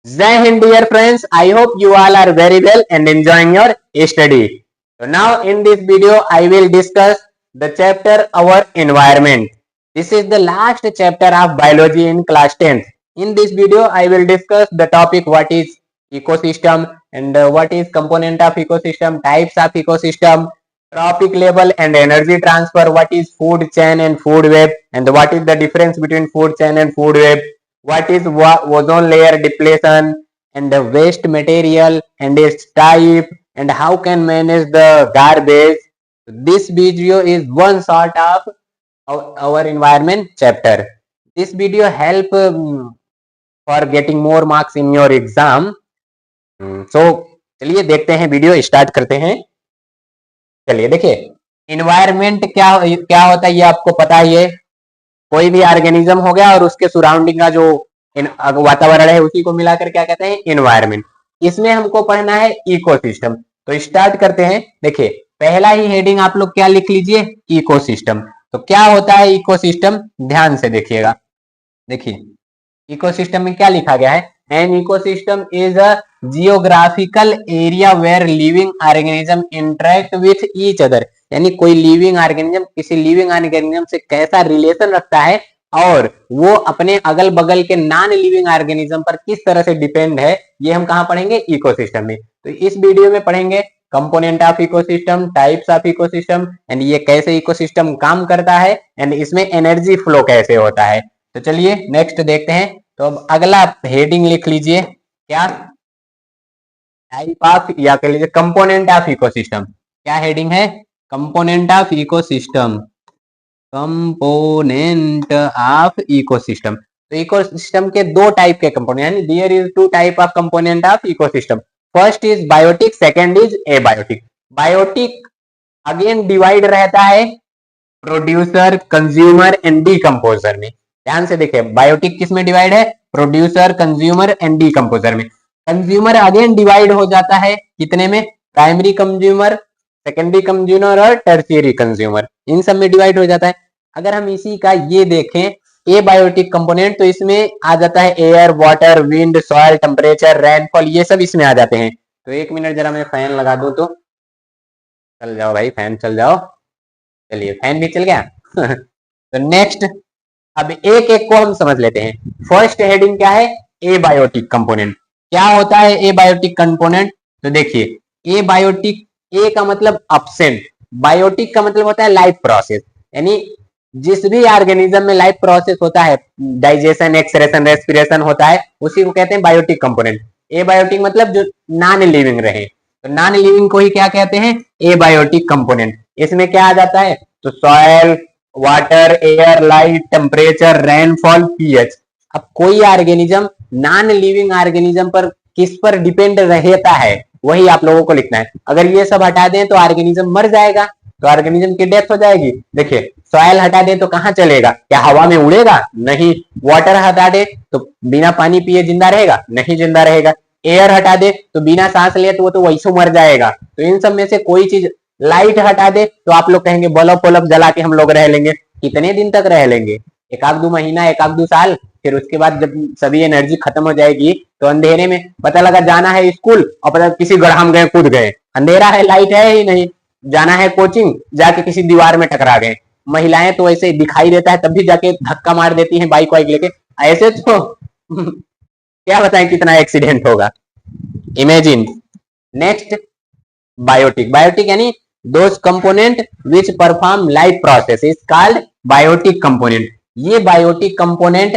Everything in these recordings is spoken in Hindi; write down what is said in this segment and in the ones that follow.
Jai Hind, dear friends. I hope you all are very well and enjoying your study. So now in this video, I will discuss the chapter Our Environment. This is the last chapter of biology in class 10th. In this video, I will discuss the topic what is ecosystem and what is component of ecosystem, types of ecosystem, trophic level and energy transfer, what is food chain and food web, and what is the difference between food chain and food web, what is ozone layer depletion and the waste material and its type, and how can manage the garbage. This video is one sort of our environment chapter. This video help for getting more marks in your exam. So चलिए देखते हैं, वीडियो स्टार्ट करते हैं। चलिए देखिए, इन्वायरमेंट क्या क्या होता है ये आपको पता ही है। कोई भी ऑर्गेनिज्म हो गया और उसके सराउंडिंग का जो वातावरण है उसी को मिलाकर क्या कहते हैं, इन्वायरमेंट। इसमें हमको पढ़ना है इकोसिस्टम। तो स्टार्ट करते हैं। देखिए पहला ही हेडिंग आप लोग क्या लिख लीजिए, इकोसिस्टम। तो क्या होता है इकोसिस्टम, ध्यान से देखिएगा। देखिए इकोसिस्टम में क्या लिखा गया है, an ecosystem is a geographical area where living organism interact with each other. यानी कोई लिविंग ऑर्गेनिज्म किसी लिविंग ऑर्गेनिज्म से कैसा रिलेशन रखता है और वो अपने अगल बगल के नॉन लिविंग ऑर्गेनिज्म पर किस तरह से डिपेंड है, ये हम कहाँ पढ़ेंगे, इकोसिस्टम में। तो इस वीडियो में पढ़ेंगे component of ecosystem, types of ecosystem and ये कैसे इकोसिस्टम काम करता है एंड इसमें एनर्जी फ्लो कैसे होता है। तो चलिए नेक्स्ट देखते हैं। तो अब अगला हेडिंग लिख लीजिए, क्या, टाइप ऑफ या कह लीजिए कंपोनेंट ऑफ इकोसिस्टम। क्या हेडिंग है, component of ecosystem, component of ecosystem. तो इकोसिस्टम के दो टाइप के कंपोनेंट, यानी there is two type of component of ecosystem. First is biotic, second is abiotic. Biotic again divide रहता है प्रोड्यूसर, कंज्यूमर एंड डीकंपोजर में। ध्यान से देखिए, बायोटिक किस में डिवाइड है, प्रोड्यूसर, कंज्यूमर एंड डीकंपोजर में। कंज्यूमर अगेन डिवाइड हो जाता है कितने में, प्राइमरी कंज्यूमर, सेकेंडरी कंज्यूमर और टर्शियरी कंज्यूमर, इन सब में डिवाइड हो जाता है। अगर हम इसी का ये देखें एबायोटिक कंपोनेंट, तो इसमें आ जाता है air, water, wind, soil, temperature, rainfall, ये सब इसमें आ जाते हैं। तो एक मिनट जरा मैं फैन लगा दूं तो चल जाओ भाई, फैन चल जाओ। चलिए फैन भी चल गया। तो नेक्स्ट अब एक एक को हम समझ लेते हैं। फर्स्ट हेडिंग क्या है, एबायोटिक कंपोनेंट। क्या होता है एबायोटिक कंपोनेंट, तो देखिए एबायोटिक, ए का मतलब अब्सेंट, बायोटिक का मतलब होता है लाइफ प्रोसेस। यानी जिस भी ऑर्गेनिज्म में लाइफ प्रोसेस होता है, डाइजेशन, एक्सक्रेशन, रेस्पिरेशन होता है, उसी को कहते हैं बायोटिक कंपोनेंट। एबायोटिक मतलब जो नॉन लिविंग रहे, तो नॉन लिविंग को ही क्या कहते हैं, एबायोटिक कंपोनेंट। इसमें क्या आ जाता है, तो soil, water, air, light, temperature, rainfall, pH. अब कोई ऑर्गेनिज्म नॉन लिविंग ऑर्गेनिज्म पर किस पर डिपेंड रहता है, वही आप लोगों को लिखना है। अगर ये सब हटा दें तो ऑर्गेनिज्म मर जाएगा, तो ऑर्गेनिज्म की डेथ हो जाएगी। देखिए सॉइल हटा दें तो कहाँ चलेगा, क्या हवा में उड़ेगा, नहीं। वाटर हटा दे तो बिना पानी पिए जिंदा रहेगा, नहीं जिंदा रहेगा। एयर हटा दे तो बिना सांस लिए तो वो तो वैसे मर जाएगा। तो इन सब में से कोई चीज, लाइट हटा दे तो आप लोग कहेंगे बल्ब वल्ब जला के हम लोग रह लेंगे। कितने दिन तक रह लेंगे, एक आध दो महीना, एक आध दो साल। फिर उसके बाद जब सभी एनर्जी खत्म हो जाएगी तो अंधेरे में पता लगा जाना है स्कूल और पता किसी गड्ढा गए, कूद गए, अंधेरा है, लाइट है ही नहीं। जाना है कोचिंग, जाके किसी दीवार में टकरा गए। महिलाएं तो ऐसे दिखाई देता है तब भी जाके धक्का मार देती हैं बाइक वाइक लेके, ऐसे तो क्या बताएं कितना एक्सीडेंट होगा, इमेजिन। नेक्स्ट बायोटिक, बायोटिक यानी those component which perform life process is called biotic component. ये बायोटिक कंपोनेंट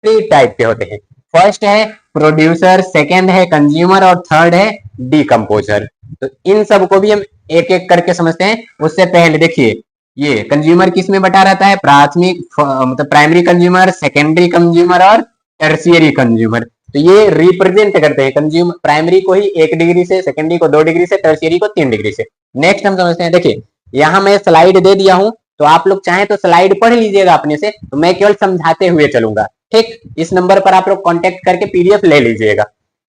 थ्री टाइप के होते हैं। फर्स्ट है प्रोड्यूसर, सेकेंड है कंज्यूमर और थर्ड है डीकंपोजर। तो इन सब को भी हम एक एक करके समझते हैं। उससे पहले देखिए, ये कंज्यूमर किस में बटा रहता है, प्राथमिक मतलब प्राइमरी कंज्यूमर, सेकेंडरी कंज्यूमर और टर्शियरी कंज्यूमर। तो ये रिप्रेजेंट करते हैं कंज्यूमर, प्राइमरी को ही 1 डिग्री से, सेकेंडरी को 2 डिग्री से, टर्शियरी को 3 डिग्री से। नेक्स्ट हम समझते हैं, देखिए यहाँ मैं स्लाइड दे दिया हूं, तो आप लोग चाहें तो स्लाइड पढ़ लीजिएगा अपने से, तो मैं केवल समझाते हुए चलूंगा। ठीक, इस नंबर पर आप लोग कांटेक्ट करके पीडीएफ ले लीजिएगा।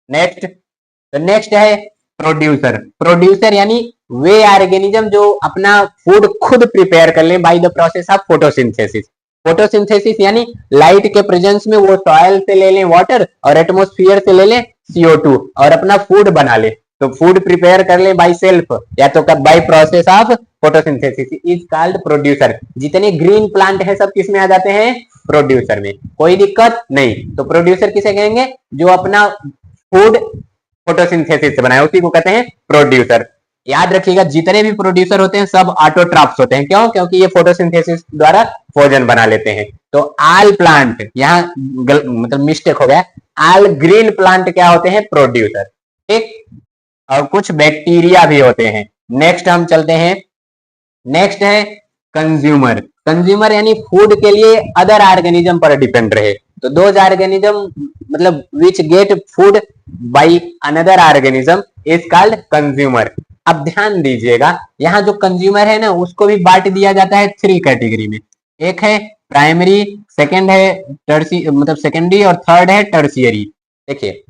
नेक्स्ट, तो नेक्स्ट है प्रोड्यूसर। प्रोड्यूसर यानी वे ऑर्गेनिज्म जो अपना फूड खुद प्रिपेयर कर ले by the process of photosynthesis. Photosynthesis यानी लाइट के प्रेजेंस में वो सॉइल से ले लें वाटर और एटमॉस्फेयर से ले लें CO2 और अपना फूड बना ले, तो फूड प्रिपेयर कर ले बाई सेल्फ या तो by process of photosynthesis is called producer. जितने ग्रीन प्लांट है सब किस में आ जाते हैं? प्रोड्यूसर में। कोई दिक्कत नहीं। तो प्रोड्यूसर किसे कहेंगे? जो अपना फूड फोटोसिंथेसिस से बनाए उसी को कहते हैं प्रोड्यूसर। याद रखिएगा जितने भी प्रोड्यूसर होते हैं सब ऑटोट्रॉप्स होते हैं। क्यों? क्योंकि ये फोटोसिंथेसिस द्वारा भोजन बना लेते हैं। तो आल प्लांट, यहाँ मतलब मिस्टेक हो गया, आल ग्रीन प्लांट क्या होते हैं? प्रोड्यूसर। ठीक, और कुछ बैक्टीरिया भी होते हैं। नेक्स्ट हम चलते हैं, नेक्स्ट है कंज्यूमर। कंज्यूमर यानी फूड के लिए अदर ऑर्गेनिज्म पर डिपेंड रहे। तो दोज ऑर्गेनिज्म मतलब which get food by another organism is called consumer. अब ध्यान दीजिएगा यहाँ जो कंज्यूमर है ना उसको भी बांट दिया जाता है 3 कैटेगरी में। एक है प्राइमरी, सेकंड है टर्सी मतलब सेकेंडरी और थर्ड है टर्सियरी। देखिए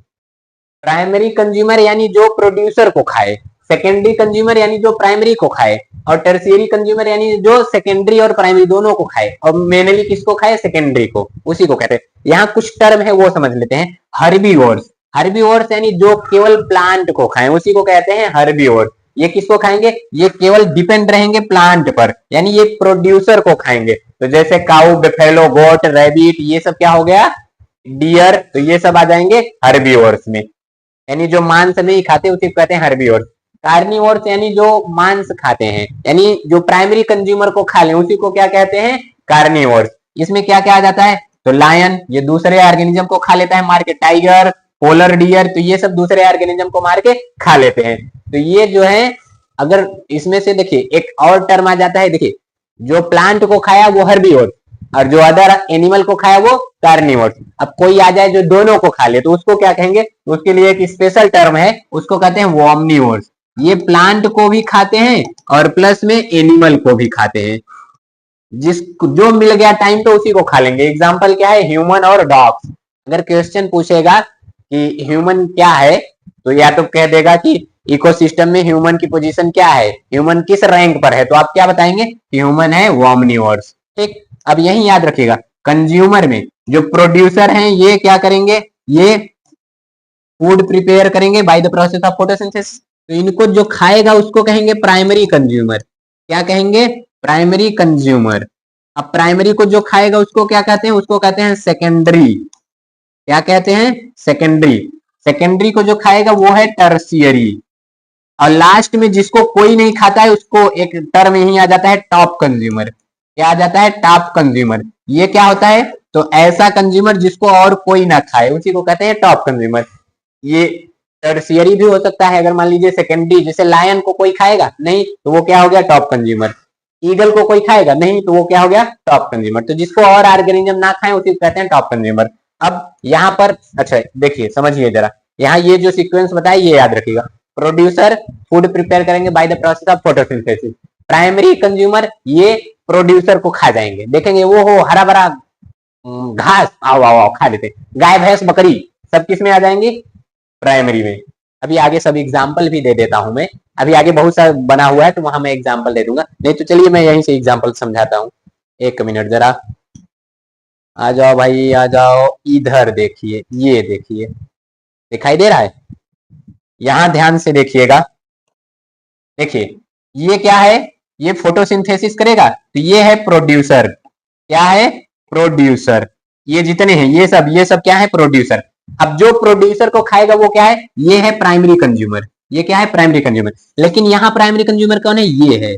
प्राइमरी कंज्यूमर यानी जो प्रोड्यूसर को खाए, सेकेंडरी कंज्यूमर यानी जो प्राइमरी को खाए, और टर्सियरी कंज्यूमर यानी जो सेकेंडरी और प्राइमरी दोनों को खाए, और मेनली किसको खाए? सेकेंडरी को, उसी को कहते हैं। यहाँ कुछ टर्म है वो समझ लेते हैं। हर्बीवोर्स, हर्बीवोर्स यानी जो केवल प्लांट को खाएं उसी को कहते हैं हर्बीवोर्स। ये किसको खाएंगे? ये केवल डिपेंड रहेंगे प्लांट पर, यानी ये प्रोड्यूसर को खाएंगे। तो जैसे काऊ, बेफेलो, गोट, रैबिट, ये सब क्या हो गया? डियर। तो ये सब आ जाएंगे हर्बीवोर्स में, यानी जो मांस नहीं खाते उसी को कहते हैं हर्बीवोर्स। कार्निवोर्स यानी जो मांस खाते हैं, यानी जो प्राइमरी कंज्यूमर को खा लें उसी को क्या कहते हैं? कार्निवोर्स। इसमें क्या क्या आ जाता है? तो लायन, ये दूसरे ऑर्गेनिज्म को खा लेता है मार के। टाइगर, पोलर डियर, तो ये सब दूसरे ऑर्गेनिज्म को मार के खा लेते हैं। तो ये जो है, अगर इसमें से देखिए एक और टर्म आ जाता है, देखिए जो प्लांट को खाया वो हर्बीवोर, और जो अदर एनिमल को खाया वो कार्निवोर। अब कोई आ जाए जो दोनों को खा ले तो उसको क्या कहेंगे? उसके लिए एक स्पेशल टर्म है, उसको कहते हैं वॉमनिवोर्स। ये प्लांट को भी खाते हैं और प्लस में एनिमल को भी खाते हैं। जिस जो मिल गया टाइम तो उसी को खा लेंगे। एग्जाम्पल क्या है? ह्यूमन और डॉग्स। अगर क्वेश्चन पूछेगा कि ह्यूमन क्या है, तो या तो कह देगा कि इकोसिस्टम में ह्यूमन की पोजीशन क्या है, ह्यूमन किस रैंक पर है, तो आप क्या बताएंगे? ह्यूमन है वॉमनिवोर्स। ठीक, अब यही याद रखिएगा कंज्यूमर में जो प्रोड्यूसर हैं ये क्या करेंगे? ये फूड प्रिपेयर करेंगे by the process of photosynthesis. तो इनको जो खाएगा उसको कहेंगे प्राइमरी कंज्यूमर। क्या कहेंगे? Primary consumer. अब प्राइमरी को जो खाएगा उसको क्या कहते हैं? उसको कहते हैं सेकेंडरी। क्या कहते हैं? सेकेंडरी। सेकेंडरी को जो खाएगा वो है टर्सियरी। और लास्ट में जिसको कोई नहीं खाता है उसको एक टर्म यही आ जाता है टॉप कंज्यूमर। क्या आ जाता है? Top consumer. ये क्या होता है? तो ऐसा कंज्यूमर जिसको और कोई ना खाए उसी को कहते हैं टॉप कंज्यूमर। ये टर्सियरी भी हो सकता है। अगर मान लीजिए सेकेंडरी, जैसे लायन को कोई खाएगा नहीं तो वो क्या हो गया? Top consumer. ईगल को कोई खाएगा नहीं तो वो क्या हो गया? Top consumer. तो जिसको और ऑर्गेनिज्म ना खाए उसी को कहते हैं टॉप कंज्यूमर। अब यहाँ पर अच्छा देखिए समझिए जरा, यहाँ ये जो सीक्वेंस बताया ये याद रखिएगा। प्रोड्यूसर फूड प्रिपेयर करेंगे by the process of photosynthesis. Primary consumer ये प्रोड्यूसर को खा जाएंगे। देखेंगे वो हो हरा भरा घास, आओ आओ आओ खा लेते। गाय, भैंस, बकरी सब किस में आ जाएंगी? प्राइमरी में। अभी आगे सब एग्जाम्पल भी दे देता हूं मैं। अभी आगे बहुत सा बना हुआ है तो वहां मैं एग्जाम्पल दे दूंगा। नहीं तो चलिए मैं यहीं से एग्जाम्पल समझाता हूँ। एक मिनट जरा, आ जाओ भाई आ जाओ। इधर देखिए, ये देखिए दिखाई दे रहा है? यहां ध्यान से देखिएगा। देखिए ये क्या है? ये फोटोसिंथेसिस करेगा तो ये है प्रोड्यूसर। क्या है? प्रोड्यूसर। ये जितने हैं ये सब क्या है? प्रोड्यूसर। अब जो प्रोड्यूसर को खाएगा वो क्या है? ये है प्राइमरी कंज्यूमर। ये क्या है? Primary consumer. लेकिन यहाँ प्राइमरी कंज्यूमर कौन है? ये है।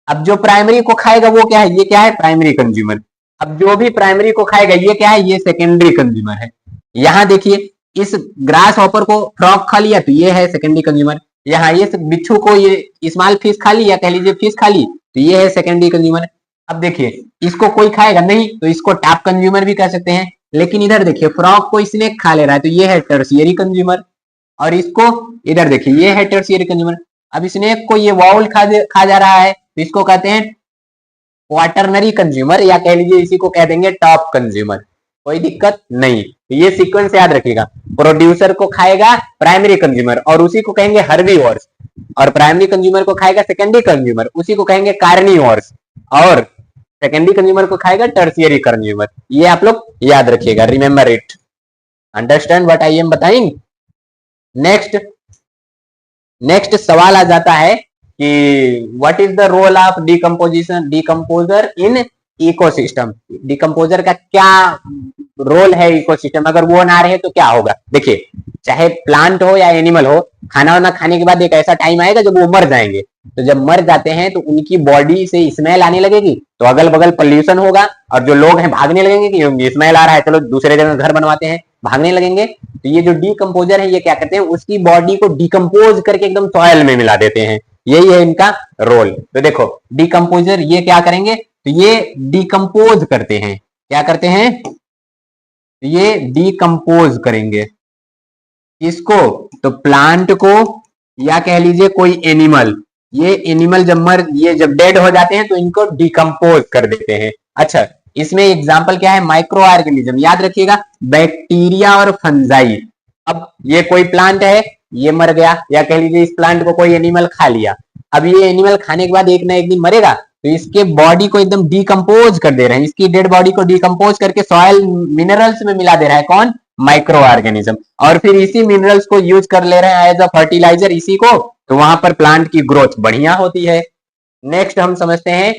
अब जो प्राइमरी को खाएगा वो क्या है? ये क्या है? Primary consumer. अब जो भी प्राइमरी को खाएगा ये क्या है? ये सेकेंडरी कंज्यूमर है। यहाँ देखिए इस ग्रास हॉपर को फ्रॉग खा लिया तो ये है सेकेंडरी कंज्यूमर। यहाँ ये बिच्छू को ये स्मॉल फिश खा ली या कह लीजिए फिश खा ली तो ये है सेकेंडरी कंज्यूमर। अब देखिए इसको कोई खाएगा नहीं तो इसको टॉप कंज्यूमर भी कह सकते हैं। लेकिन इधर देखिए फ्रॉग को स्नेक खा ले रहा है तो ये है टर्सियरी कंज्यूमर। और इसको इधर देखिए ये है टर्सियरी कंज्यूमर। अब स्नेक को ये वाउल खा जा रहा है तो इसको कहते हैं क्वाटरनरी कंज्यूमर, या कह लीजिए इसी को कह देंगे टॉप कंज्यूमर। कोई दिक्कत नहीं। ये सीक्वेंस याद रखिएगा। प्रोड्यूसर को खाएगा प्राइमरी कंज्यूमर और उसी को कहेंगे हर्बीवोर्स, और प्राइमरी कंज्यूमर को खाएगा सेकेंडरी कंज्यूमर उसी को कहेंगे कार्निवोर्स, और सेकेंडरी कंज्यूमर को खाएगा टर्सियरी कंज्यूमर। ये आप लोग याद रखिएगा। Remember it, understand what I am बताइंग। नेक्स्ट नेक्स्ट सवाल आ जाता है कि what is the role of decomposer in ecosystem. Decomposer का क्या रोल है इकोसिस्टम, अगर वो ना रहे तो क्या होगा। देखिए, चाहे प्लांट हो या एनिमल हो, खाना वाना खाने के बाद एक ऐसा टाइम आएगा जब वो मर जाएंगे। तो जब मर जाते हैं तो उनकी बॉडी से स्मेल आने लगेगी, तो अगल बगल पोल्यूशन होगा, और जो लोग हैं भागने लगेंगे कि स्मेल आ रहा है, चलो दूसरे जगह घर बनवाते हैं, भागने लगेंगे। तो ये जो डीकम्पोजर है, ये क्या करते हैं, उसकी बॉडी को डिकम्पोज करके एकदम सॉइल में मिला देते हैं। यही है इनका रोल। तो देखो, डीकम्पोजर ये क्या करेंगे, तो ये डिकम्पोज करते हैं। क्या करते हैं, ये डिकम्पोज करेंगे किसको, तो प्लांट को, या कह लीजिए कोई एनिमल। ये एनिमल जब डेड हो जाते हैं तो इनको डिकम्पोज कर देते हैं। अच्छा, इसमें एग्जाम्पल क्या है, माइक्रो ऑर्गेनिज्म, याद रखिएगा, बैक्टीरिया और फंजाई। अब ये कोई प्लांट है, ये मर गया, या कह लीजिए इस प्लांट को कोई एनिमल खा लिया। अब ये एनिमल खाने के बाद एक ना एक दिन मरेगा, तो इसके बॉडी को एकदम डिकम्पोज कर दे रहे हैं, इसकी डेड बॉडी को डिकम्पोज करके सॉइल मिनरल्स में मिला दे रहा है। कौन, माइक्रो ऑर्गेनिज्म। और फिर इसी मिनरल्स को यूज कर ले रहे हैं एज अ फर्टिलाइजर इसी को, तो वहां पर प्लांट की ग्रोथ बढ़िया होती है। नेक्स्ट हम समझते हैं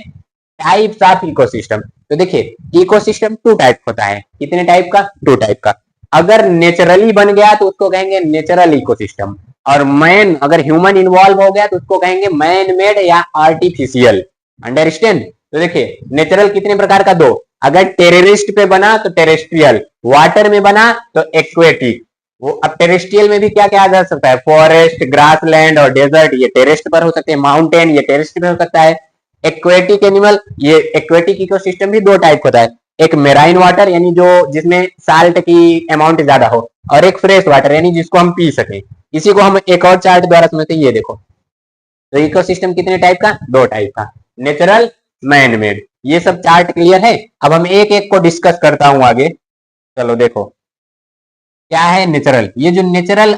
टाइप्स ऑफ इकोसिस्टम। तो देखिए, इकोसिस्टम टू टाइप होता है। कितने टाइप का, टू टाइप का। अगर नेचुरली बन गया तो उसको कहेंगे नेचुरल इकोसिस्टम, और मैन, अगर ह्यूमन इन्वॉल्व हो गया तो उसको कहेंगे मैन मेड या आर्टिफिशियल। अंडरस्टैंड। तो देखिए, नेचुरल कितने प्रकार का, दो। अगर टेररिस्ट पे बना तो टेरेस्ट्रियल, वाटर में बना तो एक्वेटिक। वो अब टेरेस्ट्रियल में भी क्या क्या आ जा सकता है, फॉरेस्ट, ग्रासलैंड और डेजर्ट, ये टेरेस्ट पर हो सकते हैं। माउंटेन, ये टेरेस्ट पे हो सकता है। एक्वेटिक एनिमल, ये एक्वेटिक इकोसिस्टम भी दो टाइप होता है, एक मेराइन वाटर यानी जो जिसमें साल्ट की अमाउंट ज्यादा हो, और एक फ्रेश वाटर यानी जिसको हम पी सके। इसी को हम एक और चार्ट द्वारा समझते हैं, ये देखो। तो इकोसिस्टम कितने टाइप का, दो टाइप का, नेचुरल, मैन मेड। ये सब चार्ट क्लियर है। अब हम एक एक को डिस्कस करता हूं आगे। चलो देखो, क्या है नेचुरल। ये जो नेचुरल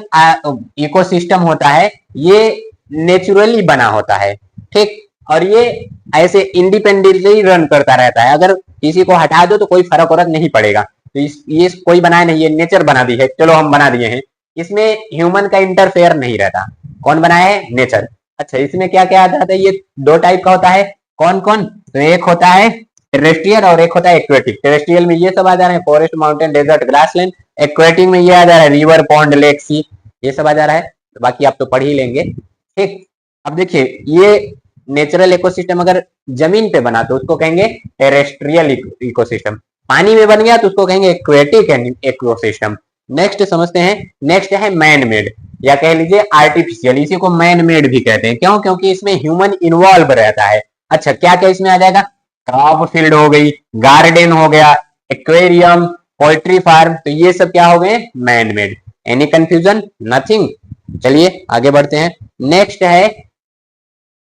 इकोसिस्टम होता है, ये नेचुरली बना होता है, ठीक। और ये ऐसे इंडिपेंडेंटली रन करता रहता है, अगर किसी को हटा दो तो कोई फर्क वरक नहीं पड़ेगा। तो ये कोई बनाया नहीं, ये नेचर बना दी है, चलो हम बना दिए हैं। इसमें ह्यूमन का इंटरफेयर नहीं रहता। कौन बनाया है, नेचर। अच्छा, इसमें क्या क्या आ जाता है, ये दो टाइप का होता है। कौन कौन, तो एक होता है टेरेस्ट्रियल और एक होता है एक्वेटिक। टेरेस्ट्रियल में ये सब आ जा रहे हैं, forest, mountain, desert, grassland. Aquatic में ये आ जा रहा है, रिवर, पॉन्ड, लेक, सी, ये सब आ जा रहा है। तो बाकी आप तो पढ़ ही लेंगे, ठीक। अब देखिए, ये नेचुरल इकोसिस्टम अगर जमीन पे बना तो उसको कहेंगे टेरेस्ट्रियल इकोसिस्टम। पानी में बन गया तो उसको कहेंगे एक्वेटिक इकोसिस्टम। नेक्स्ट समझते हैं, नेक्स्ट है मैन मेड, या कह लीजिए आर्टिफिशियल। इसी को मैन मेड भी कहते हैं, क्यों, क्योंकि इसमें ह्यूमन इन्वॉल्व रहता है। अच्छा, क्या क्या इसमें आ जाएगा, क्रॉप फील्ड हो गई, गार्डन हो गया, एक्वेरियम, पोल्ट्री फार्म, तो ये सब क्या हो गए, man made. Any confusion, nothing. चलिए आगे बढ़ते हैं। नेक्स्ट है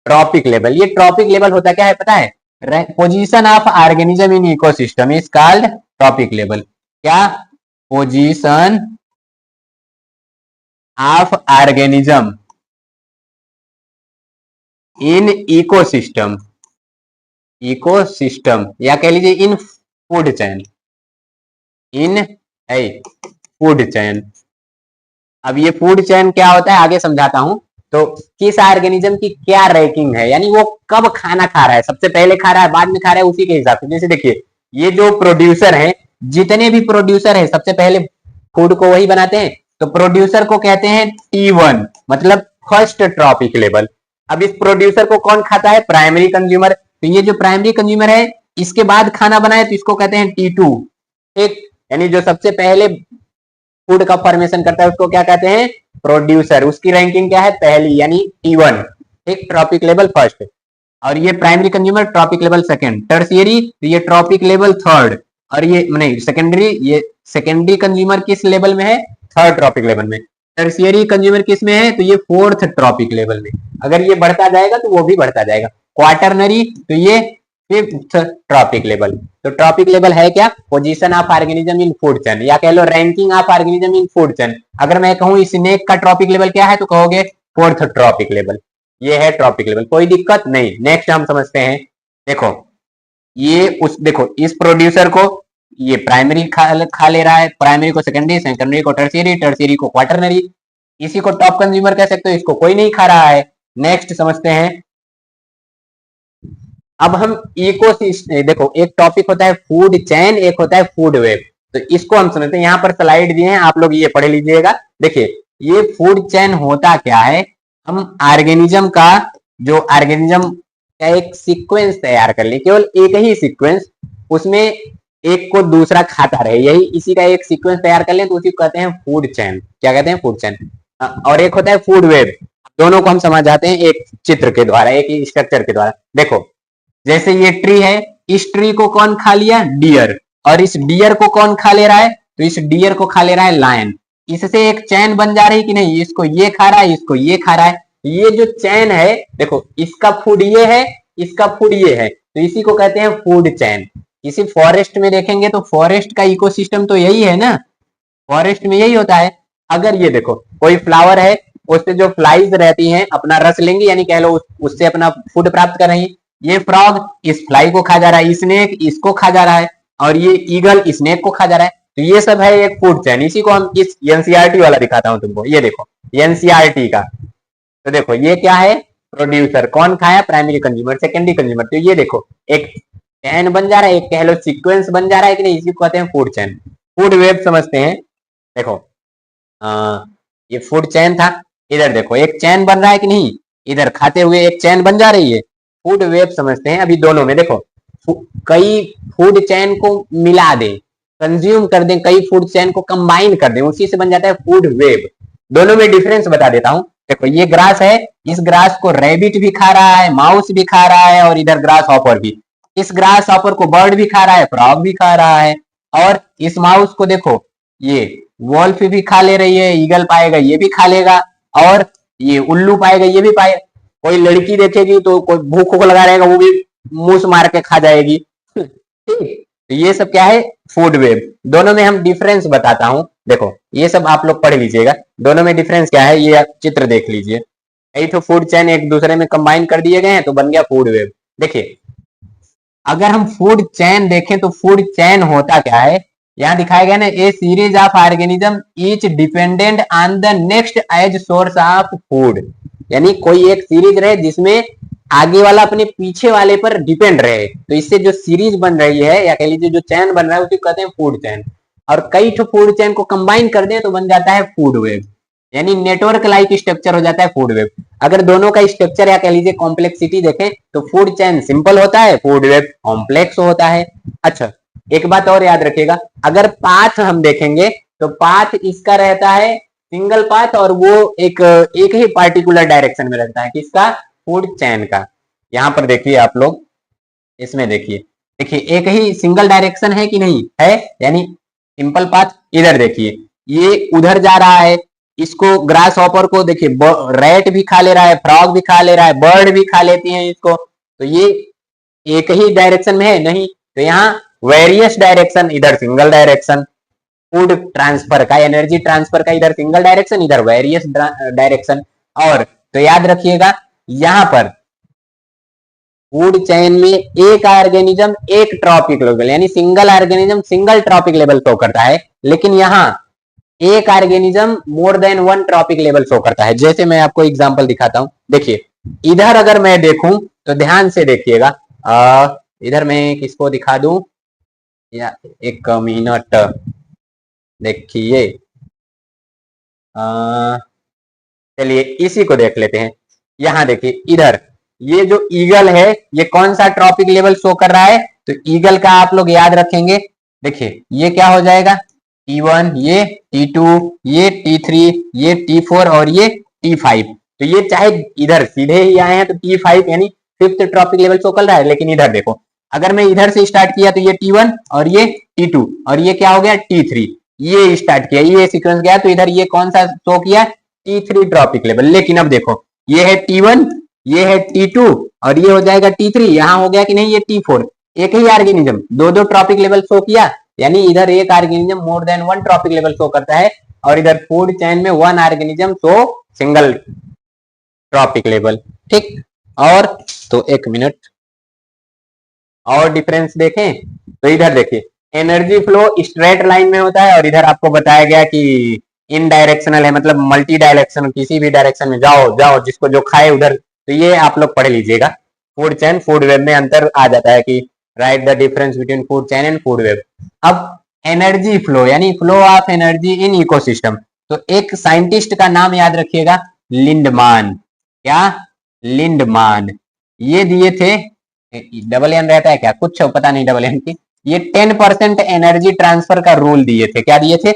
ट्रॉपिक लेवल। ये ट्रॉपिक लेवल होता क्या है पता है, position of organism in ecosystem is called trophic level. क्या, position of organism in ecosystem, ecosystem, या कह लीजिए इन फूड चैन, इन फूड चैन। अब ये फूड चैन क्या होता है आगे समझाता हूं। तो किस ऑर्गेनिज्म की क्या रैंकिंग है, यानी वो कब खाना खा रहा है, सबसे पहले खा रहा है, बाद में खा रहा है, उसी के हिसाब से। जैसे देखिए, ये जो प्रोड्यूसर है, जितने भी प्रोड्यूसर है सबसे पहले फूड को वही बनाते हैं, तो प्रोड्यूसर को कहते हैं T1, मतलब फर्स्ट ट्रॉपिक लेवल। अब इस प्रोड्यूसर को कौन खाता है, प्राइमरी कंज्यूमर। तो ये जो प्राइमरी कंज्यूमर है, इसके बाद खाना बनाए तो इसको कहते हैं T2, ठीक। यानी जो सबसे पहले फूड का फॉर्मेशन करता है उसको क्या कहते हैं, प्रोड्यूसर। उसकी रैंकिंग क्या है, पहली, यानी T1, ठीक, ट्रॉपिक लेवल फर्स्ट। और ये primary consumer trophic level second, tertiary तो ये ट्रॉपिक लेवल थर्ड, और ये नहीं सेकेंडरी, ये सेकेंडरी कंज्यूमर किस लेवल में है, थर्ड ट्रॉपिक लेवल में। टर्शियरी कंज्यूमर किस में है, तो ये फोर्थ ट्रॉपिक लेवल में। अगर ये बढ़ता जाएगा तो वो भी बढ़ता जाएगा। क्वार्टरनरी तो ये फिफ्थ ट्रॉपिक लेवल। तो ट्रॉपिक लेवल है क्या, position of organism in food chain, या कह लो ranking of organism in food chain. अगर मैं कहूं स्नेक का ट्रॉपिक लेवल क्या है तो कहोगे फोर्थ ट्रॉपिक लेवल। ये है ट्रॉपिक लेवल, कोई दिक्कत नहीं। नेक्स्ट हम समझते हैं, देखो ये देखो इस प्रोड्यूसर को ये प्राइमरी खा ले रहा है, प्राइमरी को सेकेंडरी, सेकेंडरी को टर्शियरी, टर्शियरी को क्वार्टरनरी। इसी को टॉप कंज्यूमर कह सकते हो, इसको कोई नहीं खा रहा है। नेक्स्ट समझते हैं। अब हम इकोसिस्टम, देखो एक टॉपिक होता है फूड चेन, एक होता है फूड वेब। तो इसको हम समझते हैं। यहाँ पर स्लाइड दिए हैं, आप लोग ये पढ़ लीजिएगा। देखिए ये फूड चेन होता क्या है, हम ऑर्गेनिज्म का, जो ऑर्गेनिज्म का एक सीक्वेंस तैयार कर ले, केवल एक ही सीक्वेंस, उसमें एक को दूसरा खाता रहे, यही इसी का एक सीक्वेंस तैयार कर ले तो उसी को कहते हैं फूड चेन। क्या कहते हैं? Food chain. और एक होता है फूड वेब। दोनों को हम समझ जाते हैं एक चित्र के द्वारा, एक स्ट्रक्चर के द्वारा। देखो जैसे ये ट्री है, इस ट्री को कौन खा लिया? डियर। और इस डियर को कौन खा ले रहा है? तो इस डियर को खा ले रहा है लायन। इससे एक चैन बन जा रही कि नहीं? इसको ये खा रहा है, इसको ये खा रहा है। ये जो चैन है, देखो इसका फूड ये है, इसका फूड ये है, तो इसी को कहते हैं फूड चैन। किसी फॉरेस्ट में देखेंगे तो फॉरेस्ट का इकोसिस्टम तो यही है ना, फॉरेस्ट में यही होता है। अगर ये देखो कोई फ्लावर है, उससे जो फ्लाइज रहती हैं अपना रस लेंगी, यानी कह लो उससे अपना फूड प्राप्त कर रही है। ये फ्रॉग इस फ्लाई को खा जा रहा है, स्नेक इसको खा जा रहा है, और ये ईगल स्नेक को खा जा रहा है। तो ये सब है एक फूड चैन। इसी को हम इस एनसीईआरटी वाला दिखाता हूं तुमको। ये देखो एनसीईआरटी का, तो देखो ये क्या है? प्रोड्यूसर कौन खाया? Primary consumer, secondary consumer. तो ये देखो एक चैन बन जा रहा है, एक कह लो सीक्वेंस बन जा रहा है कि नहीं, इसी को कहते हैं फूड चैन। फूड वेब समझते हैं। देखो ये फूड चैन था, इधर देखो एक चैन बन रहा है कि नहीं, इधर खाते हुए एक चैन बन जा रही है। फूड वेब समझते हैं। अभी दोनों में देखो कई फूड चैन को मिला दें, कंज्यूम कर दें, कई फूड चैन को कंबाइन कर दें, उसी से बन जाता है फूड वेब। दोनों में डिफरेंस बता देता हूं। देखो ये ग्रास है, इस ग्रास को रैबिट भी खा रहा है, माउस भी खा रहा है, और इधर ग्रास हॉपर भी। इस ग्रास हॉपर को बर्ड भी खा रहा है, फ्रॉग भी खा रहा है। और इस माउस को देखो, ये वॉल्फ भी खा ले रही है, ईगल पाएगा ये भी खा लेगा, और ये उल्लू पाएगा ये भी पाएगा। कोई लड़की देखेगी तो कोई भूख को लगा रहेगा, वो भी मूस मार के खा जाएगी। ठीक, तो ये सब क्या है? Food web. दोनों में हम डिफरेंस बताता हूं। देखो ये सब आप लोग पढ़ लीजिएगा, दोनों में डिफरेंस क्या है, ये चित्र देख लीजिए। कई तो फूड चैन एक दूसरे में कंबाइन कर दिए गए हैं तो बन गया फूड वेब। देखिए अगर हम फूड चैन देखें तो फूड चैन होता क्या है, यहाँ दिखाया गया ना, a series of organism each dependent on the next as source of food. यानी कोई एक सीरीज रहे जिसमें आगे वाला अपने पीछे वाले पर डिपेंड रहे, तो इससे जो सीरीज बन रही है, या कह लीजिए जो चैन बन रहा है, उसे कहते हैं फूड चैन। और कई ठो फूड चैन को कंबाइन कर दें तो बन जाता है फूड वेब, यानी नेटवर्क लाइक स्ट्रक्चर हो जाता है फूड वेब। अगर दोनों का स्ट्रक्चर या कह लीजिए कॉम्प्लेक्सिटी देखें तो फूड चैन सिंपल होता है, फूड वेब कॉम्प्लेक्स होता है। अच्छा एक बात और याद रखिएगा, अगर पाथ हम देखेंगे तो पाथ इसका रहता है सिंगल पाथ, और वो एक ही पार्टिकुलर डायरेक्शन में रहता है, किसका? फूड चैन का। यहाँ पर देखिए आप लोग, इसमें देखिए, देखिए एक ही सिंगल डायरेक्शन है कि नहीं है, यानी सिंपल पाथ। इधर देखिए ये उधर जा रहा है, इसको ग्रास हॉपर को देखिए रैट भी खा ले रहा है, फ्रॉग भी खा ले रहा है, बर्ड भी खा लेती हैं इसको, तो ये एक ही डायरेक्शन में है नहीं। तो यहाँ वेरियस डायरेक्शन, इधर सिंगल डायरेक्शन। फूड ट्रांसफर का, एनर्जी ट्रांसफर का इधर सिंगल डायरेक्शन, इधर वेरियस डायरेक्शन। और तो याद रखिएगा यहां पर फूड चैन में एक ऑर्गेनिज्म एक ट्रॉपिक लेवल, यानी single organism single trophic level show करता है, लेकिन यहाँ एक organism more than one trophic level show करता है। जैसे मैं आपको एग्जांपल दिखाता हूं, देखिए इधर अगर मैं देखूं तो ध्यान से देखिएगा, इधर मैं किसको दिखा दूं, या एक मिनट देखिए, चलिए इसी को देख लेते हैं। यहां देखिए इधर ये जो ईगल है, ये कौन सा ट्रॉपिक लेवल शो कर रहा है, तो ईगल का आप लोग याद रखेंगे। देखिए ये क्या हो जाएगा, T1, ये T2, ये T3, ये T4 और ये T5। तो ये चाहे इधर सीधे ही आए हैं तो T5 यानी फिफ्थ ट्रॉपिक लेवल शो कर रहा है, लेकिन इधर देखो अगर मैं इधर से स्टार्ट किया तो ये T1 और ये T2 और ये क्या हो गया T3, ये स्टार्ट किया, ये सीक्वेंस गया, तो इधर ये कौन सा शो किया, T3 ट्रॉपिक लेवल। लेकिन अब देखो ये है T1, ये है T2 और ये हो जाएगा T3, यहाँ हो गया कि नहीं ये T4। एक ही ऑर्गेनिज्म दो दो ट्रॉपिक लेवल शो किया, यानी इधर एक organism more than one trophic level show करता है, और इधर फूड चैन में one organism show single trophic level. ठीक, और तो एक मिनट और डिफरेंस देखें तो इधर देखिए एनर्जी फ्लो स्ट्रेट लाइन में होता है, और इधर आपको बताया गया कि इन डायरेक्शनल है, मतलब मल्टी डायरेक्शनल, किसी भी डायरेक्शन में जाओ जाओ, जिसको जो खाए उधर। तो ये आप लोग पढ़ लीजिएगा। फूड चेन फूड वेब में अंतर आ जाता है कि right the difference between food chain and food web. अब एनर्जी फ्लो यानी flow of energy in ecosystem. तो एक साइंटिस्ट का नाम याद रखिएगा, लिंडमान। क्या? लिंडमान। ये दिए थे, डबल एन रहता है क्या, कुछ पता नहीं डबल एन की। ये 10% एनर्जी ट्रांसफर का रूल दिए थे। क्या दिए थे?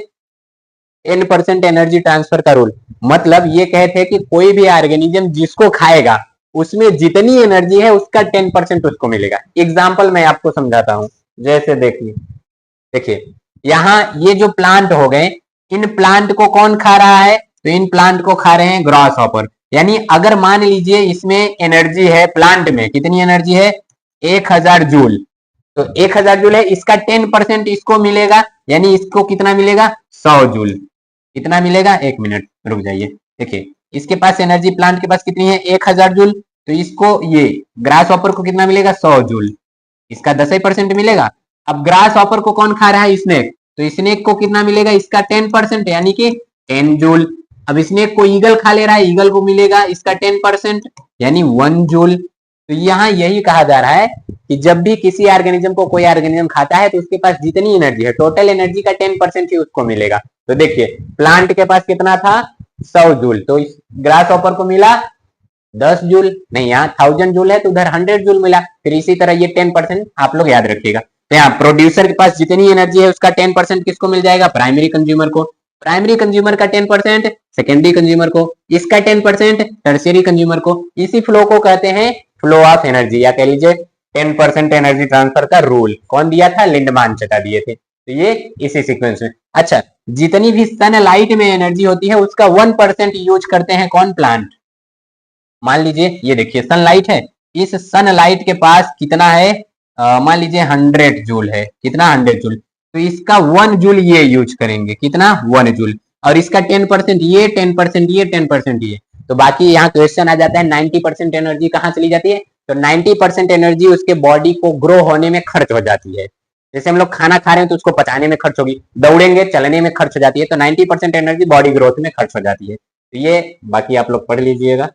10% एनर्जी ट्रांसफर का रूल। मतलब ये कहते हैं कि कोई भी ऑर्गेनिज्म जिसको खाएगा उसमें जितनी एनर्जी है उसका 10% उसको मिलेगा। एग्जाम्पल मैं आपको समझाता हूं। जैसे देखिए, देखिए यहाँ ये जो प्लांट हो गए, इन प्लांट को कौन खा रहा है? तो इन प्लांट को खा रहे हैं ग्रास हॉपर। यानी अगर मान लीजिए इसमें एनर्जी है, प्लांट में कितनी एनर्जी है? 1000 जूल। तो 1000 जूल है, इसका 10% इसको मिलेगा, यानी इसको कितना मिलेगा? 100 जूल। कितना मिलेगा? एक मिनट रुक जाइए। देखिए इसके पास एनर्जी, प्लांट के पास कितनी है? 1000 जूल। तो इसको ये ग्रास हॉपर को कितना मिलेगा? 100 जूल। इसका 10% मिलेगा। अब ग्रास हॉपर को कौन खा रहा है? स्नेक। तो स्नेक को कितना मिलेगा? इसका 10%, यानी कि 10 जूल। अब स्नेक को ईगल खा ले रहा है, ईगल को मिलेगा इसका 10%, यानी 1 जूल। तो यहाँ यही कहा जा रहा है कि जब भी किसी ऑर्गेनिज्म को कोई ऑर्गेनिज्म खाता है तो उसके पास जितनी एनर्जी है, टोटल एनर्जी का 10% ही उसको मिलेगा। तो देखिए प्लांट के पास कितना था? 100 जूल। तो इस ग्रास हॉपर को मिला 10 जूल, नहीं यहाँ 1000 जूल है तो उधर 100 जूल मिला। फिर इसी तरह ये 10% आप लोग याद रखिएगा। तो यहाँ प्रोड्यूसर के पास जितनी एनर्जी है उसका 10% किसको मिल जाएगा? प्राइमरी कंज्यूमर को। प्राइमरी कंज्यूमर का 10% सेकेंडरी कंज्यूमर को, इसका 10% टर्शियरी कंज्यूमर को। इसी फ्लो को कहते हैं फ्लो ऑफ एनर्जी, या कह लीजिए 10% एनर्जी ट्रांसफर का रूल। कौन दिया था? लिंडमान चटा दिए थे। तो ये इसी सीक्वेंस में। अच्छा, जितनी भी सनलाइट में एनर्जी होती है उसका 1% यूज करते हैं कौन? प्लांट। मान लीजिए ये देखिए सनलाइट है, इस सनलाइट के पास कितना है? मान लीजिए 100 जूल है। कितना? 100 जूल। तो इसका 1 जूल ये यूज करेंगे। कितना? 1 जूल। और इसका 10% ये, 10% ये, 10% ये। तो बाकी यहाँ क्वेश्चन आ जाता है 90% एनर्जी कहाँ चली जाती है? तो 90% एनर्जी उसके बॉडी को ग्रो होने में खर्च हो जाती है। जैसे हम लोग खाना खा रहे हैं तो उसको पचाने में खर्च होगी, दौड़ेंगे चलने में खर्च हो जाती है। तो 90% एनर्जी बॉडी ग्रोथ में खर्च हो जाती है। तो ये बाकी आप लोग पढ़ लीजिएगा।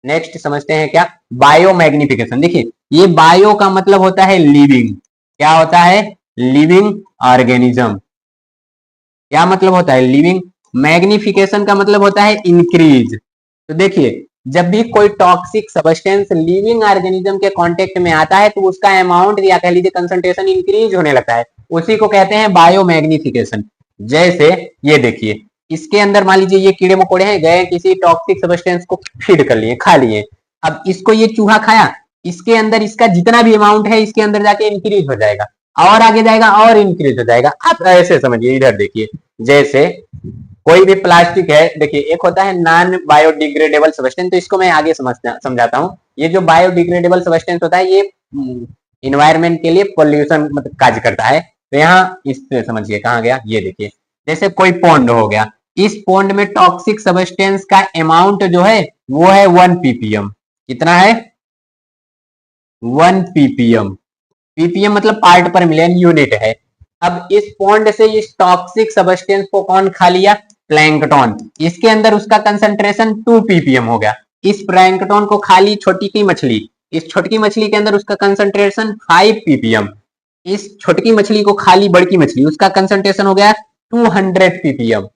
नेक्स्ट समझते हैं क्या? Bio magnification. देखिए ये बायो का मतलब होता है लिविंग। क्या होता है? Living organism. क्या मतलब होता है? लिविंग। मैग्निफिकेशन का मतलब होता है इंक्रीज। तो देखिए जब भी कोई टॉक्सिक सब्सटेंस लिविंग ऑर्गेनिज्म के कांटेक्ट में आता है तो उसका अमाउंट या कह लीजिए कंसंट्रेशन इंक्रीज होने लगता है, उसी को कहते हैं बायो मैग्निफिकेशन। जैसे ये देखिए इसके अंदर मान लीजिए ये कीड़े मकोड़े हैं, गए किसी टॉक्सिक सब्सटेंस को फीड कर लिए, खा लिए। अब इसको ये चूहा खाया, इसके अंदर इसका जितना भी अमाउंट है इसके अंदर जाके इंक्रीज हो जाएगा, और आगे जाएगा और इंक्रीज हो जाएगा। आप ऐसे समझिए, इधर देखिए जैसे कोई भी प्लास्टिक है, देखिए एक होता है नॉन बायोडिग्रेडेबल सब्सटेंस, तो इसको मैं आगे समझाता हूँ। ये जो बायोडिग्रेडेबल सब्सटेंस होता है ये इन्वायरमेंट के लिए पोल्यूशन मतलब कार्य करता है। तो यहाँ इससे समझिए कहाँ गया, ये देखिए जैसे कोई पॉन्ड हो गया, इस पॉन्ड में टॉक्सिक सब्सटेंस का अमाउंट जो है वो है 1 ppm। कितना है? 1 ppm। पीपीएम मतलब पार्ट पर मिलियन यूनिट है। अब इस पॉन्ड से इस टॉक्सिक सब्सटेंस को कौन खा लिया? प्लैंकटन। इसके अंदर उसका कंसंट्रेशन 2 ppm हो गया। इस प्लैंकटन को खा ली छोटी की मछली, इस छोटकी मछली के अंदर उसका कंसंट्रेशन 5 ppm। इस छोटकी मछली को खा ली बड़की मछली, उसका कंसंट्रेशन हो गया 200 ppm।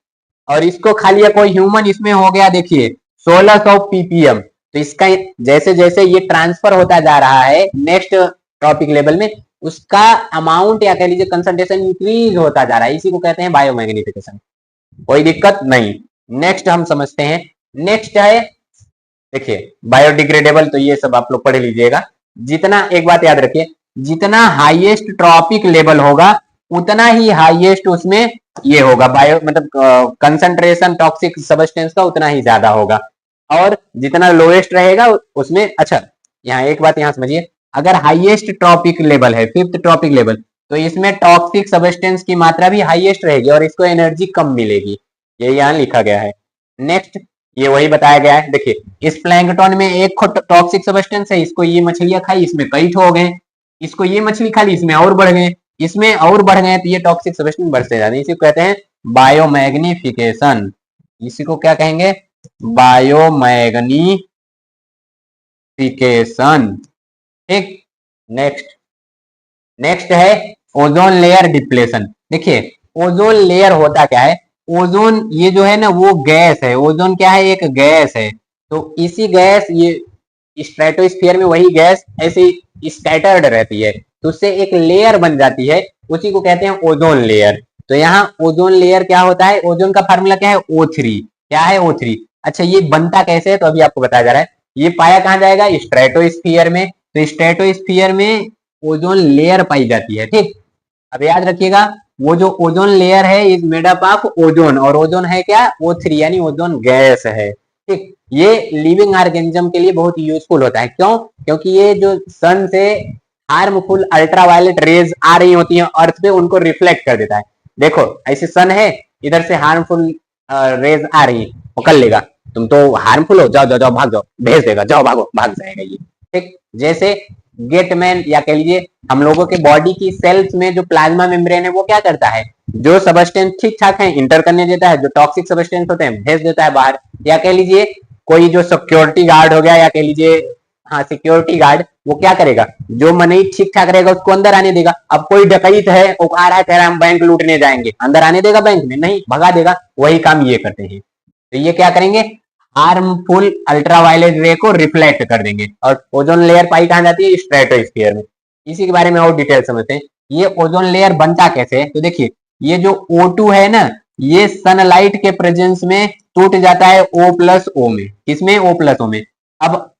और इसको खा लिया कोई ह्यूमन, इसमें हो गया देखिए 1600 ppm। तो इसका जैसे जैसे ये ट्रांसफर होता जा रहा है नेक्स्ट टॉपिक लेवल में, उसका अमाउंट या कह लीजिए कंसंट्रेशन इंक्रीज होता जा रहा है। इसी को कहते हैं बायोमैग्निफिकेशन। कोई दिक्कत नहीं। नेक्स्ट हम समझते हैं। नेक्स्ट है देखिए बायोडिग्रेडेबल। तो ये सब आप लोग पढ़ लीजिएगा। जितना, एक बात याद रखिए, जितना हाईएस्ट ट्रॉपिक लेवल होगा उतना ही हाईएस्ट उसमें ये होगा बायो मतलब कंसंट्रेशन टॉक्सिक सब्सटेंस का उतना ही ज्यादा होगा। और जितना लोएस्ट रहेगा उसमें, अच्छा यहाँ एक बात यहाँ समझिए, अगर हाईएस्ट ट्रॉपिक लेवल है 5th ट्रॉपिक लेवल, तो इसमें टॉक्सिक सब्सटेंस की मात्रा भी हाईएस्ट रहेगी और इसको एनर्जी कम मिलेगी। ये यहाँ लिखा गया है। नेक्स्ट ये वही बताया गया है। देखिए इस प्लैंकटन में एक टॉक्सिक सब्सटेंस है, इसको ये मछलियां खाई, इसमें कई ठो हो गए। इसको ये मछली खा ली, इसमें और बढ़ गए, इसमें और बढ़ गए, तो ये टॉक्सिक सब्सटेंस बढ़ते जाते हैं। इसी को कहते हैं बायोमैग्निफिकेशन। इसी को क्या कहेंगे, बायोमैग्निफिकेशन। ठीक, नेक्स्ट नेक्स्ट है ओजोन लेयर डिप्लेशन। देखिए ओजोन लेयर होता क्या है, ओजोन ये जो है ना वो गैस है, ओजोन क्या है, एक गैस है। तो इसी गैस, ये स्ट्रेटोस्फीयर में वही गैस ऐसे स्कैटर्ड रहती है, तो उससे एक लेयर बन जाती है, उसी को कहते हैं ओजोन लेयर। तो यहाँ ओजोन लेयर क्या होता है, ओजोन का फार्मूला क्या है, O3। क्या है, O3। अच्छा ये बनता कैसे है, तो अभी आपको बताया जा रहा है। ये पाया कहाँ जाएगा, स्ट्रेटोस्फीयर में। तो स्ट्रेटोस्फीयर में ओजोन लेयर पाई जाती है। ठीक, अब याद रखिएगा, वो जो ओजोन लेयर है is made up of ozone, और ओजोन है क्या, O3 यानी ओजोन गैस है। ठीक, ये लिविंग ऑर्गेनिज्म के लिए बहुत यूजफुल होता है। क्यों, क्योंकि ये जो सन से हार्मफुल अल्ट्रावायलेट रेज आ रही होती हैं अर्थ पे, उनको रिफ्लेक्ट कर देता है। देखो ऐसे सन है, इधर से हार्मफुल रेज आ रही है, पकड़ लेगा, तुम तो हार्मफुल हो, जाओ जाओ जाओ भाग जाओ, भेज देगा, जाओ भागो, भाग जाएगा ये। ठीक, जैसे गेटमैन या कह लीजिए हम लोगों के बॉडी की सेल्स में जो प्लाज्मा मेम्ब्रेन है वो क्या करता है, जो सबस्टेंस ठीक ठाक है इंटर करने देता है, जो टॉक्सिक सबस्टेंस होते हैं भेज देता है बाहर। या कह लीजिए कोई जो सिक्योरिटी गार्ड हो गया, या कह लीजिए हाँ सिक्योरिटी गार्ड, वो क्या करेगा, जो मनी ठीक ठाक रहेगा उसको अंदर आने देगा। अब कोई डकैत है, वो आ रहा है कह रहा है हम बैंक लूटने जाएंगे, अंदर आने देगा बैंक में, नहीं, भगा देगा। वही काम ये करते हैं। तो ये क्या करेंगे, हार्मफुल अल्ट्रावायलेट रे को रिफ्लेक्ट कर देंगे। और ओजोन लेयर पाई कहां जाती है, स्ट्रेटोस्फीयर में। इसी के बारे में और डिटेल समझते हैं। ये ओजोन लेयर बनता कैसे है, तो देखिए ये जो O2 है ना, ये सनलाइट के प्रेजेंस में टूट जाता है O+O में। किसमें, O+O में। अब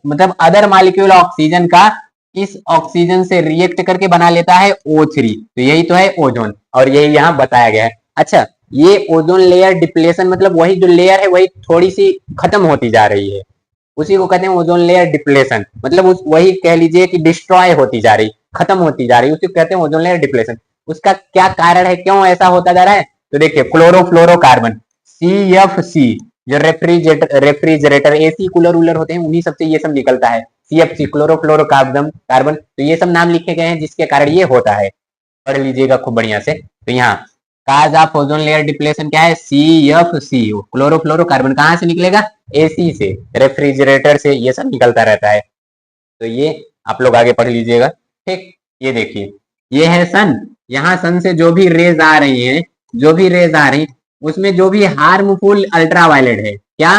मतलब अदर मॉलिक्यूल ऑक्सीजन का इस ऑक्सीजन से रिएक्ट करके बना लेता है O3। तो यही तो है ओजोन, और यही यहाँ बताया गया है। अच्छा, ये ओजोन लेयर डिप्लेशन मतलब वही जो लेयर है वही थोड़ी सी खत्म होती जा रही है, उसी को कहते हैं ओजोन लेयर डिप्लेशन। मतलब वही कह लीजिए कि डिस्ट्रॉय होती जा रही, खत्म होती जा रही, उसी को कहते हैं ओजोन लेयर डिप्लेशन। उसका क्या कारण है, क्यों ऐसा होता जा रहा है, तो देखिए क्लोरोफ्लोरोकार्बन, CFC, जो रेफ्रिजरेटर एसी कूलर वूलर होते हैं उन्हीं सबसे ये सब निकलता है, CFC क्लोरोफ्लोरोकार्बन कार्बन। तो ये सब नाम लिखे गए हैं जिसके कारण ये होता है, पढ़ लीजिएगा खूब बढ़िया से। तो यहाँ cause of ozone layer depletion क्या है, CFC, क्लोरोफ्लोरोकार्बन कहाँ से निकलेगा, AC से, रेफ्रिजरेटर से ये सब निकलता रहता है। तो ये आप लोग आगे पढ़ लीजिएगा। ठीक, ये देखिए ये है सन, यहाँ सन से जो भी रेज आ रही है, जो भी रेज आ रही, उसमें जो भी हार्मफुल अल्ट्रावायलेट है, क्या,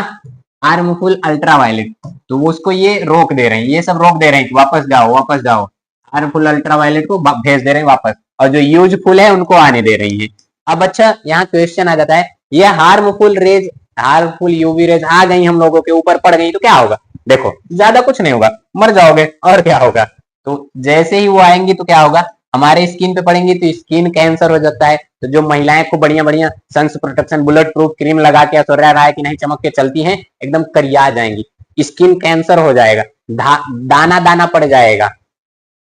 हार्मफुल अल्ट्रावायलेट, तो उसको ये रोक दे रहे हैं, ये सब रोक दे रहे हैं, वापस जाओ वापस जाओ, हार्मफुल अल्ट्रावायलेट को भेज दे रहे हैं वापस, और जो यूजफुल है उनको आने दे रही है। अब अच्छा यहाँ क्वेश्चन आ जाता है, ये harmful rays, harmful UV rays आ गई हम लोगों के ऊपर पड़ गई तो क्या होगा, देखो ज्यादा कुछ नहीं होगा, मर जाओगे, और क्या होगा। तो जैसे ही वो आएंगी तो क्या होगा, हमारे स्किन पे पड़ेंगी तो स्किन कैंसर हो जाता है। तो जो महिलाएं खूब बढ़िया बढ़िया suns protection bullet proof cream लगा के ऐश्वर्या राय की नहीं चमक के चलती हैं, एकदम करिया जाएंगी, स्किन कैंसर हो जाएगा, दाना दाना पड़ जाएगा,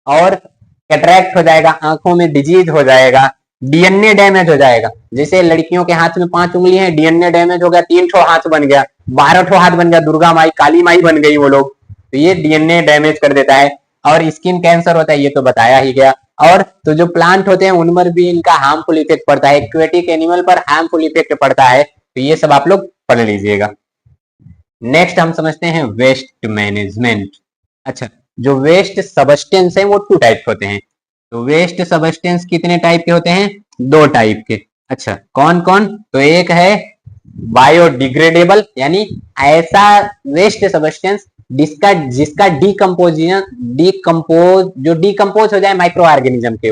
और कैटरैक्ट हो जाएगा, आंखों में डिजीज हो जाएगा, DNA डैमेज हो जाएगा। जैसे लड़कियों के हाथ में 5 उंगली है, DNA डैमेज हो गया, 3 ठो हाथ बन गया, 12 ठो हाथ बन गया, दुर्गा माई काली माई बन गई वो लोग। तो ये DNA डैमेज कर देता है। और स्किन कैंसर होता है, ये तो बताया ही गया। और तो जो प्लांट होते हैं उन पर भी इनका हार्मफुल इफेक्ट पड़ता है, एक्वेटिक एनिमल पर हार्मफुल इफेक्ट पड़ता है। तो ये सब आप लोग पढ़ लीजिएगा। नेक्स्ट हम समझते हैं वेस्ट मैनेजमेंट। अच्छा, जो वेस्ट सबस्टेंस है वो 2 टाइप के होते हैं। तो वेस्ट सबस्टेंस कितने टाइप के होते हैं, 2 टाइप के। अच्छा कौन कौन, तो एक है बायोडिग्रेडेबल, यानी ऐसा वेस्ट सबस्टेंस जिसका जिसका डिकम्पोज हो जाए माइक्रो ऑर्गेनिज्म के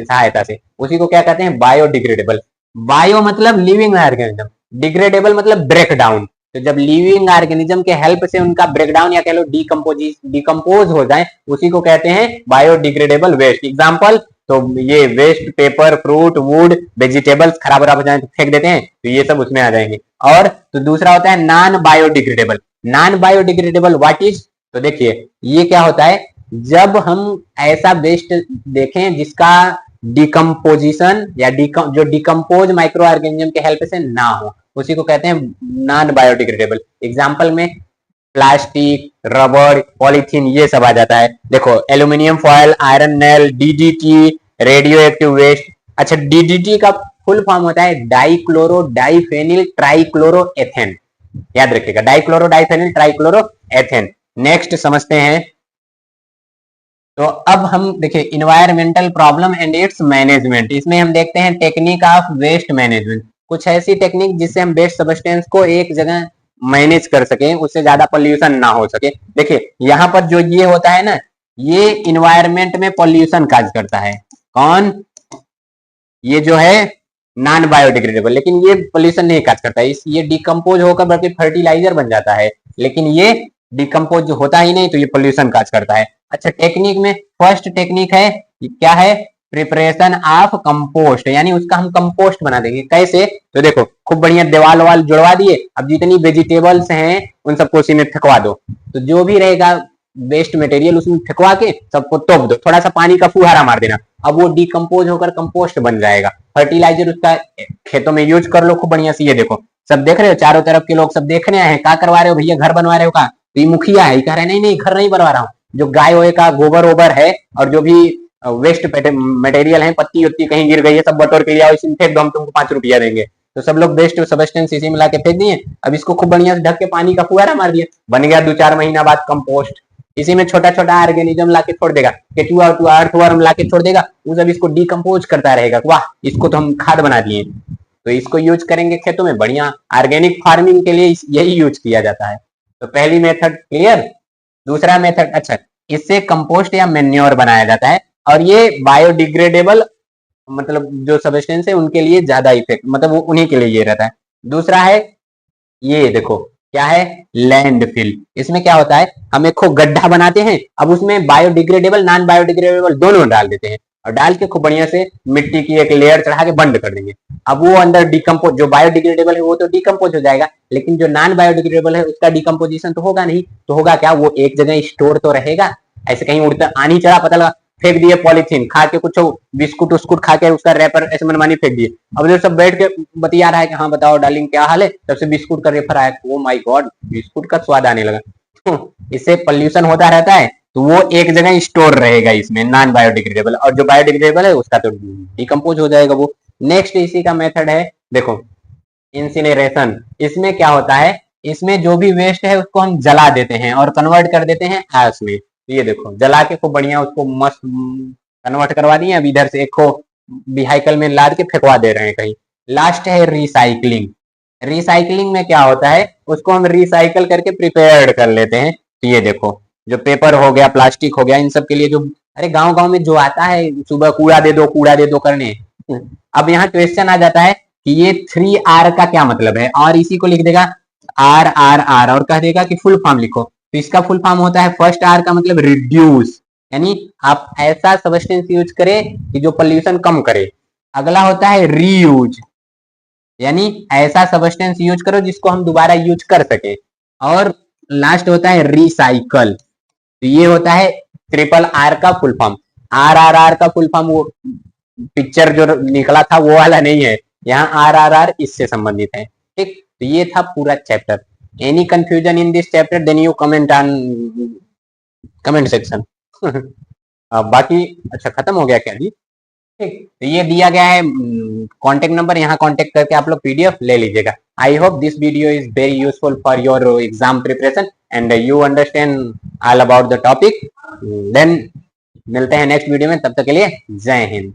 सहायता से, उसी को क्या कहते हैं, बायोडिग्रेडेबल। बायो मतलब लिविंग ऑर्गेनिज्म, डिग्रेडेबल मतलब ब्रेक डाउन। तो जब लिविंग ऑर्गेनिज्म के हेल्प से उनका ब्रेकडाउन या कह लो डिकम्पोज हो जाए, उसी को कहते हैं बायोडिग्रेडेबल वेस्ट। एग्जांपल, तो ये waste paper, fruit, wood, vegetables खराब हो जाए तो फेंक देते हैं, तो ये सब उसमें आ जाएंगे। और तो दूसरा होता है non biodegradable. Non biodegradable what is, तो देखिए ये क्या होता है, जब हम ऐसा वेस्ट देखें जिसका डिकम्पोजिशन या जो डिकम्पोज माइक्रो ऑर्गेनिज्म के हेल्प से ना हो, उसी को कहते हैं नॉन बायोडिग्रेडेबल। एग्जाम्पल में प्लास्टिक, रबर, पॉलीथीन ये सब आ जाता है। देखो aluminium foil, iron nail, DDT, radio active waste. अच्छा DDT का फुल फॉर्म होता है डाइक्लोरो डाइफेनिल ट्राइक्लोरोएथेन। याद रखिएगा, डाइक्लोरो डाइफेनिल ट्राइक्लोरोएथेन। नेक्स्ट समझते हैं। तो अब हम देखिए environmental problem and it's management. इसमें हम देखते हैं टेक्निक ऑफ वेस्ट मैनेजमेंट, कुछ ऐसी टेक्निक जिससे हम वेस्ट सब्सटेंस को एक जगह मैनेज कर सके, उससे ज्यादा पोल्यूशन ना हो सके। देखिए यहाँ पर जो ये होता है ना, ये इन्वायरमेंट में पोल्यूशन काज करता है। कौन? ये जो है नॉन बायोडिग्रेडेबल, लेकिन ये पोल्यूशन नहीं काज करता है। ये डिकम्पोज होकर बल्कि फर्टिलाइजर बन जाता है, लेकिन ये डिकम्पोज होता ही नहीं, तो ये पोल्यूशन काज करता है। अच्छा, टेक्निक में फर्स्ट टेक्निक है क्या है? प्रिपरेशन ऑफ कंपोस्ट, यानी उसका हम कंपोस्ट बना देंगे। कैसे? तो देखो खूब बढ़िया दीवाल वाल जुड़वा दिए, अब जितनी वेजिटेबल्स हैं उन सबको उसी में फेंकवा दो, तो जो भी रहेगा वेस्ट मटेरियल उसमें फेंकवा के सबको तोप दो, थोड़ा सा पानी का फुहारा मार देना, अब वो डिकम्पोज होकर कंपोस्ट बन जाएगा। फर्टिलाइजर उसका खेतों में यूज कर लो खूब बढ़िया से। ये देखो सब देख रहे हो, चारों तरफ के लोग सब देखने आए हैं, क्या करवा रहे हो भैया? घर बनवा रहे हो का? तो ये मुखिया है, कह रहे नहीं नहीं घर नहीं बनवा रहा हूँ, जो गाय वाय का गोबर ओबर है और जो भी वेस्ट मटेरियल है, पत्ती उत्ती कहीं गिर गई है, सब बटोर के लिया इसी फेंक दो, हम तुमको 5 रुपया देंगे। तो सब लोग वेस्ट सब्सटेंस इसी में लाके फेंक दिए। अब इसको खूब बढ़िया से ढक के पानी का फुहारा मार दिया, बन गया 2-4 महीना बाद कंपोस्ट। इसी में छोटा छोटा ऑर्गेनिज्म लाके छोड़ देगा, केचुआ अर्थवर्म लाके छोड़ देगा, वो सब इसको डिकम्पोज करता रहेगा। वाह, इसको तो हम खाद बना दिए। तो इसको यूज करेंगे खेतों में, बढ़िया ऑर्गेनिक फार्मिंग के लिए यही यूज किया जाता है। तो पहली मेथड क्लियर। दूसरा मेथड, अच्छा, इससे कंपोस्ट या मेन्योर बनाया जाता है, और ये बायोडिग्रेडेबल मतलब जो सब्सटेंस है उनके लिए ज्यादा इफेक्ट, मतलब वो उन्हीं के लिए ये रहता है। दूसरा है ये देखो क्या है? लैंडफिल। इसमें क्या होता है, हम एक गड्ढा बनाते हैं, अब उसमें बायोडिग्रेडेबल नॉन बायोडिग्रेडेबल दोनों डाल देते हैं, और डाल के खूब बढ़िया से मिट्टी की एक लेयर चढ़ा के बंद कर देंगे। अब वो अंदर डिकम्पोज, जो बायोडिग्रेडेबल है वो तो डिकम्पोज हो जाएगा, लेकिन जो नॉन बायोडिग्रेडेबल है उसका डिकम्पोजिशन तो होगा नहीं। तो होगा क्या, वो एक जगह स्टोर तो रहेगा। ऐसे कहीं उड़ता आनी चढ़ा, पता लगा फेंक दिए पॉलीथीन, खा के कुछ बिस्कुट उस्कुट खा के उसका रैपर ऐसे मनमानी फेंक दिए। अब जो सब बैठ के बतिया रहा है कि हाँ बताओ डार्लिंग क्या हाल है, तब से बिस्कुट का रेफर आया, ओ माय गॉड बिस्कुट का स्वाद आने लगा। इससे पोल्यूशन होता रहता है, तो वो एक जगह स्टोर रहेगा इसमें नॉन बायोडिग्रेडेबल, और जो बायोडिग्रेडेबल है उसका तो डिकम्पोज हो जाएगा वो। नेक्स्ट इसी का मेथड है देखो इंसिनरेशन। इसमें क्या होता है, इसमें जो भी वेस्ट है उसको हम जला देते हैं और कन्वर्ट कर देते हैं ऐश में। ये देखो जला के खूब बढ़िया उसको मस्त कन्वर्ट करवा दिए, अब इधर से एक व्हीकल में लाद के फेंकवा दे रहे हैं कहीं। लास्ट है रिसाइकलिंग। रिसाइकलिंग में क्या होता है, उसको हम रिसाइकल करके प्रिपेयर्ड कर लेते हैं। तो ये देखो जो पेपर हो गया, प्लास्टिक हो गया, इन सब के लिए जो अरे गांव गांव में जो आता है सुबह कूड़ा दे दो करने। अब यहाँ क्वेश्चन आ जाता है कि ये 3R का क्या मतलब है, और इसी को लिख देगा RRR और कह देगा कि फुल फॉर्म लिखो। तो इसका फुल फॉर्म होता है, फर्स्ट R का मतलब रिड्यूस, यानी आप ऐसा सब्सटेंस यूज करें कि जो पोल्यूशन कम करे। अगला होता है रीयूज, यानी ऐसा सब्सटेंस यूज करो जिसको हम दोबारा यूज कर सके। और लास्ट होता है रिसाइकल। तो ये होता है RRR का फुल फॉर्म। RRR का फुल फॉर्म वो पिक्चर जो निकला था वो वाला नहीं है, यहाँ RRR इससे संबंधित है। ठीक, तो ये था पूरा chapter. Any confusion in this chapter then you comment on comment section. बाकी अच्छा खत्म हो गया क्या जी? ठीक, तो ये दिया गया है कांटेक्ट नंबर, यहाँ कांटेक्ट करके आप लोग पीडीएफ ले लीजिएगा। I hope this video is very useful for your exam preparation and you understand all about the topic. Then मिलते हैं नेक्स्ट वीडियो में, तब तक के लिए जय हिंद।